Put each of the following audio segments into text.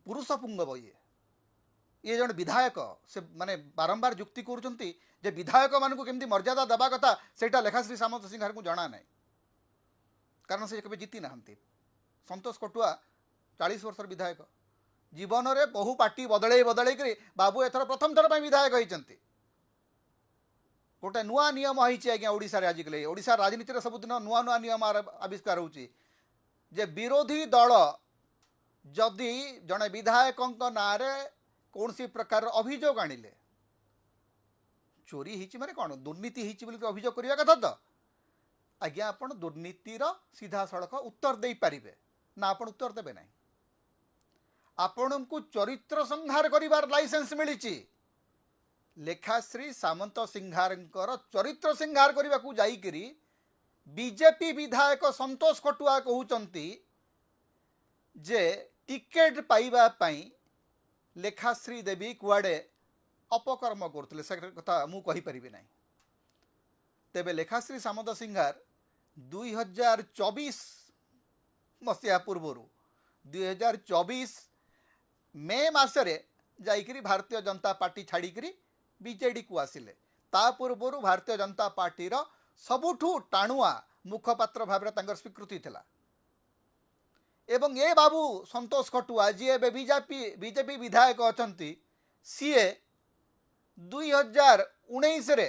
पुरुष पुंगव ये जन विधायक से माने बारंबार जुक्ति कर विधायक मानक केमती मर्यादा देवा कथा से लेखाश्री सामंत सिंहार को जना ना कारण से केवे जीति ना संतोष कटुआ 40 वर्ष विधायक जीवन में बहु पार्टी बदल बदल बाबू एथर प्रथम थर पर विधायक होती गोटे नुआ नियम होती आज्ञा ओडिशा रे आजिकल ओडिशा राजनीति रे सबुदिन नुआ नुआ नियम आविष्कार होची जे विरोधी दल जदि जड़े विधायक ना कौन सी प्रकार अभियोग आनिले चोरी होती माने कौन दुर्नीति होती बोली अभियोग करवा कथा तो आज्ञा आपण दुर्नीतिर सीधा सड़क उत्तर दे पारिबे ना आपण उत्तर देबे नहीं आपण को चरित्र संहार करिवार लाइसेंस मिली लेखाश्री सामंत सिंहारंकर चरित्र संहार करने को जाइकरी बीजेपी विधायक संतोष कटुआ कहउचंती जे टिकेट पाइबा पई लेखाश्री देवी कुआडे अपकर्म करथिले से कथा मु कहि परिबे नाही तेबे लेखाश्री सामंत सिंहार 2024 मसिया पूर्व 2024 मे मासरे जाइकरी भारतीय जनता पार्टी छाड़िकरी बीजेडी को आसिले ता पूर्व भारतीय जनता पार्टी रो सबुठू टाणुआ मुखपात्र भाव स्वीकृति थिला एवं ये बाबू संतोष कटुआ जी बीजेपी विधायक अछंती सीए 2019 रे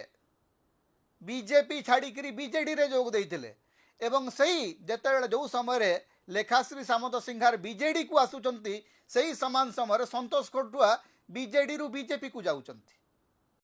बीजेपी छाड़िकरी बीजेडी रे जोग देइथिले एवं सही जेतेबेले जो समय लेखाश्री सामंत सिंहार बीजेडी को आसुचंती सही समान समय संतोष कटुआ बीजेडी रु बीजेपी को जाउचंती